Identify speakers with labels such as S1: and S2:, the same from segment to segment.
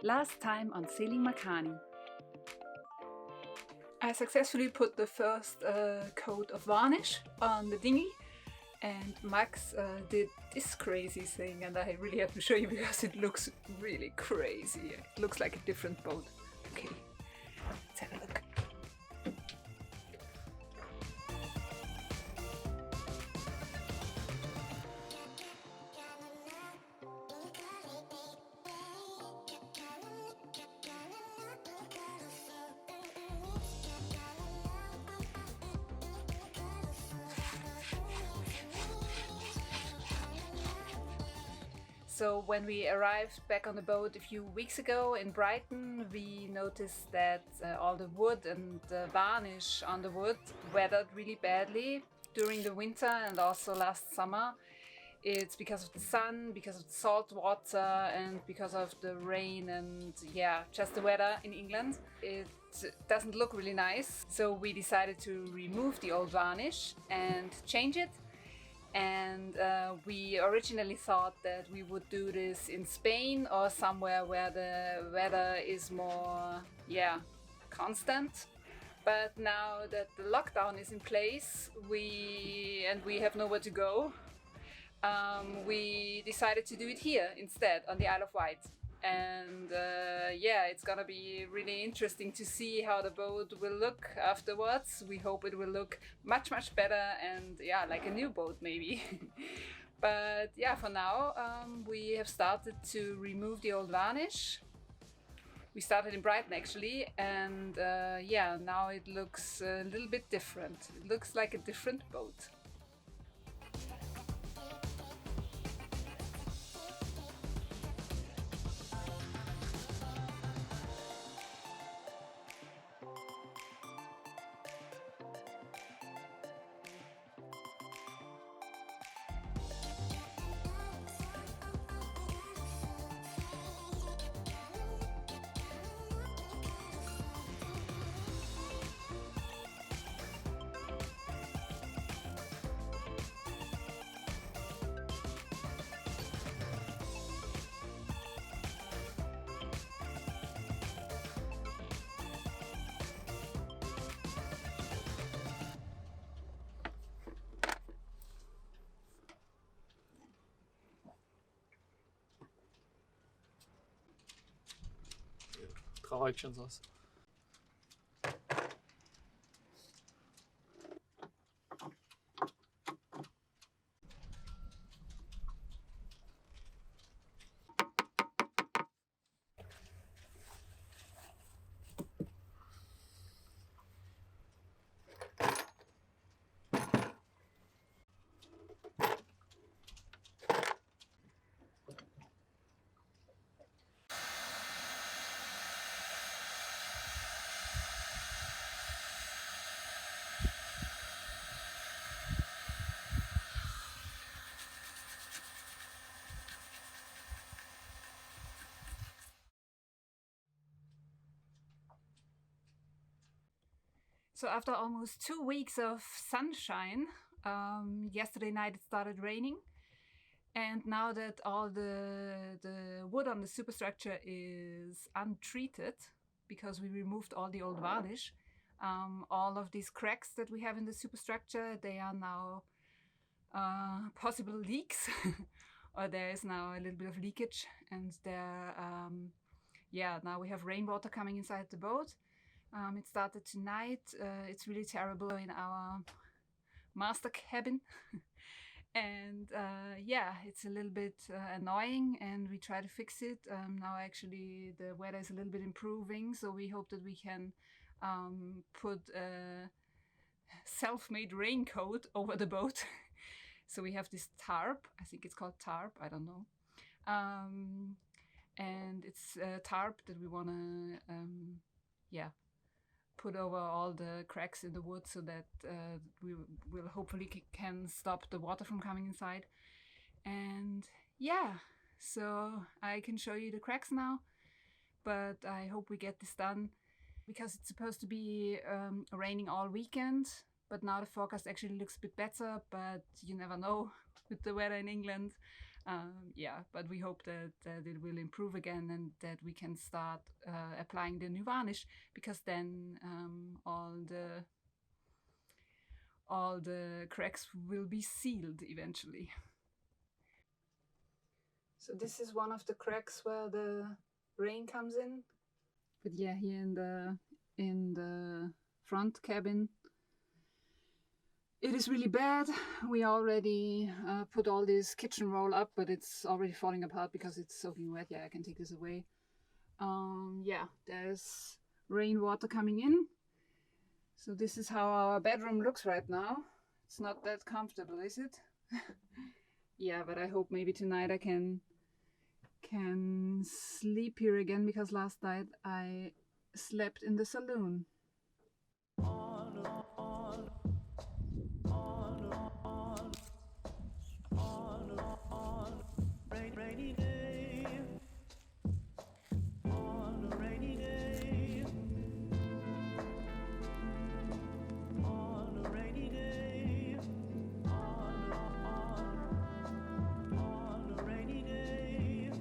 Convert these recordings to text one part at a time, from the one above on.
S1: Last time on Sailing Makani. I successfully put the first coat of varnish on the dinghy, and Max did this crazy thing, and I really have to show you because it looks really crazy. It looks like a different boat. Okay, let's have a look. So when we arrived back on the boat a few weeks ago in Brighton, we noticed that all the wood and the varnish on the wood weathered really badly during the winter and also last summer. It's because of the sun, because of the salt water, and because of the rain and just the weather in England. It doesn't look really nice. So we decided to remove the old varnish and change it. And we originally thought that we would do this in Spain or somewhere where the weather is more, constant. But now that the lockdown is in place, we have nowhere to go, we decided to do it here instead on the Isle of Wight. And it's gonna be really interesting to see how the boat will look afterwards. We hope it will look much better and like a new boat maybe. But for now we have started to remove the old varnish. We started in Brighton actually, and now it looks a little bit different. It looks like a different boat.
S2: Traurig schon aus.
S1: So after almost 2 weeks of sunshine, yesterday night it started raining, and now that all the wood on the superstructure is untreated because we removed all the old varnish, all of these cracks that we have in the superstructure, they are now possible leaks or there is now a little bit of leakage, and there now we have rainwater coming inside the boat. It started tonight. It's really terrible in our master cabin. And it's a little bit annoying, and we try to fix it. Now actually the weather is a little bit improving, so we hope that we can put a self-made raincoat over the boat. So we have this tarp, I think it's called tarp, I don't know. And it's a tarp that we want to put over all the cracks in the wood so that we will hopefully can stop the water from coming inside. And so I can show you the cracks now, but I hope we get this done because it's supposed to be raining all weekend. But now the forecast actually looks a bit better, but you never know with the weather in England. Yeah, but we hope that it will improve again and that we can start applying the new varnish, because then all the cracks will be sealed eventually. So this is one of the cracks where the rain comes in. But yeah, here in the front cabin, it is really bad. We already put all this kitchen roll up, but it's already falling apart because it's soaking wet. Yeah, I can take this away. Yeah, there's rainwater coming in. So this is how our bedroom looks right now. It's not that comfortable, is it? Yeah, but I hope maybe tonight I can sleep here again, because last night I slept in the saloon.
S3: Rainy day, on a rainy day, on a rainy day, on a rainy day,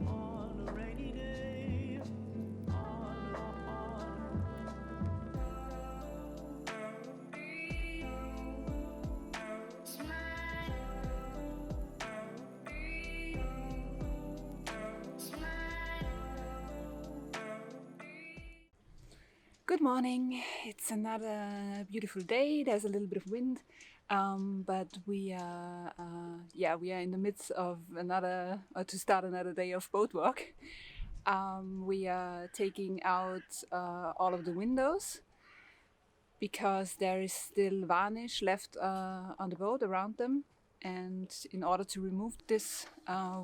S3: on a rainy day,
S1: Good morning. It's another beautiful day. There's a little bit of wind, but we are in the midst of to start another day of boat walk. We are taking out all of the windows because there is still varnish left on the boat around them, and in order to remove this,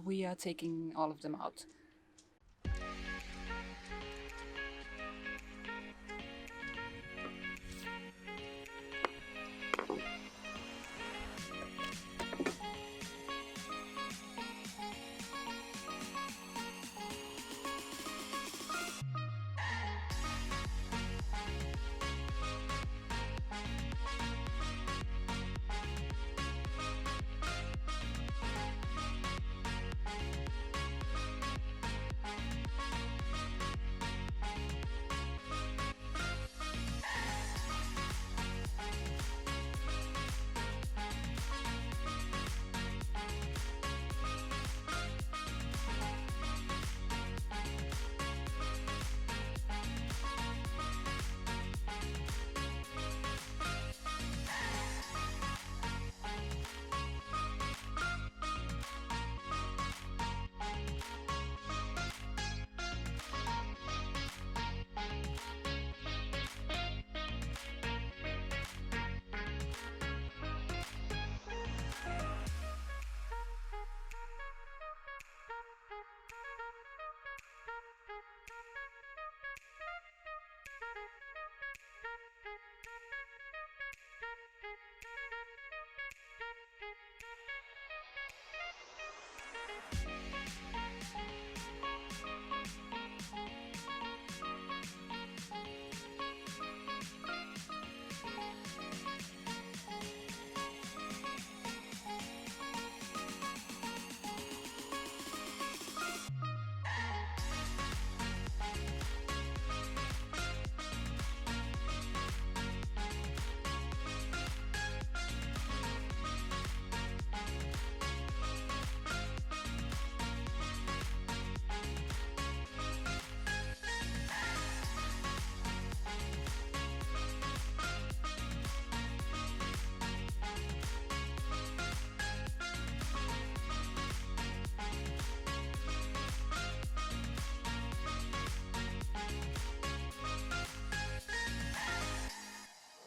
S1: we are taking all of them out.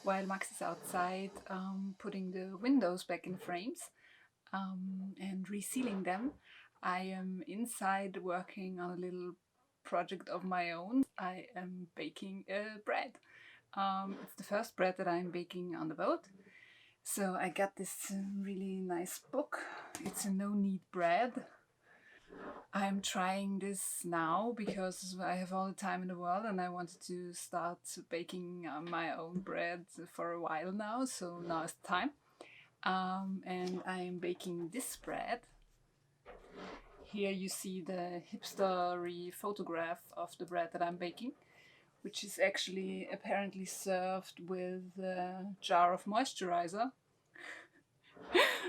S1: While Max is outside putting the windows back in frames and resealing them, I am inside working on a little project of my own. I am baking bread. It's the first bread that I'm baking on the boat. So I got this really nice book. It's a no-knead bread. I'm trying this now because I have all the time in the world and I wanted to start baking my own bread for a while now, so now is the time. and I am baking this bread. Here you see the hipstery photograph of the bread that I'm baking, which is actually apparently served with a jar of moisturizer.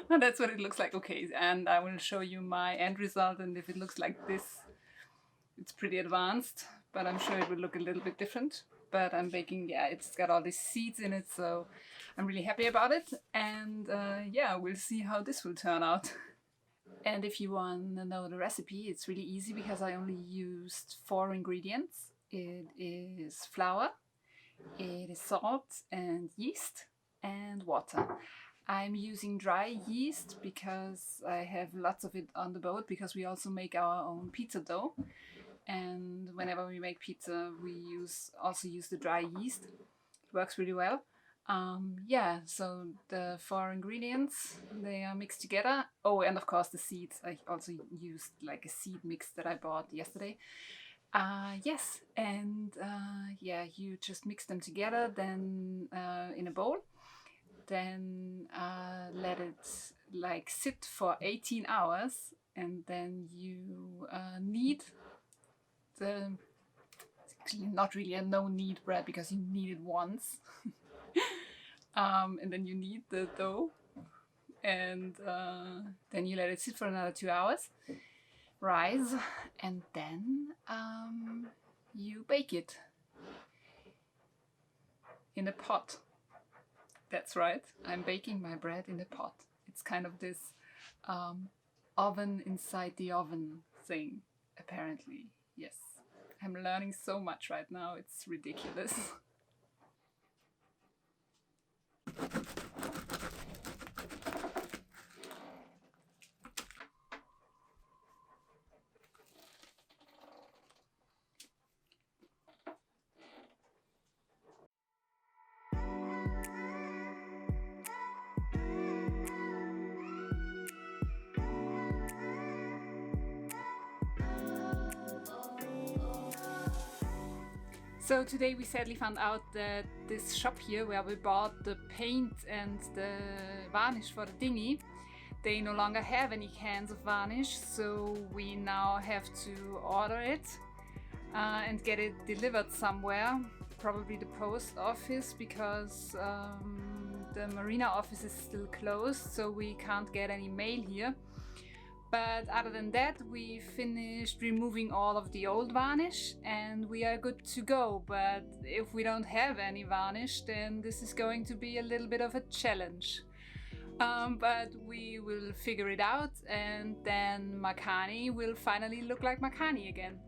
S1: And that's what it looks like. Okay, and I will show you my end result, and if it looks like this, it's pretty advanced, but I'm sure it will look a little bit different. But I'm baking, yeah, it's got all these seeds in it, so I'm really happy about it. And yeah, we'll see how this will turn out. And if you want to know the recipe, it's really easy because I only used 4 ingredients. It is flour, it is salt and yeast and water. I'm using dry yeast because I have lots of it on the boat, because we also make our own pizza dough. And whenever we make pizza, we also use the dry yeast. It works really well. Yeah, so the 4 ingredients, they are mixed together. Oh, and of course the seeds. I also used like a seed mix that I bought yesterday. Yes, and yeah, you just mix them together, then in a bowl. Then let it like sit for 18 hours, and then you knead the, it's actually not really a no knead bread because you knead it once. And then you knead the dough, and then you let it sit for another 2 hours, rise, and then you bake it in a pot. That's right, I'm baking my bread in a pot. It's kind of this oven inside the oven thing, apparently. Yes, I'm learning so much right now, it's ridiculous. So today we sadly found out that this shop here where we bought the paint and the varnish for the dinghy, they no longer have any cans of varnish, so we now have to order it and get it delivered somewhere, probably the post office, because the marina office is still closed, so we can't get any mail here. But other than that, we finished removing all of the old varnish and we are good to go. But if we don't have any varnish, then this is going to be a little bit of a challenge. But we will figure it out, and then Makani will finally look like Makani again.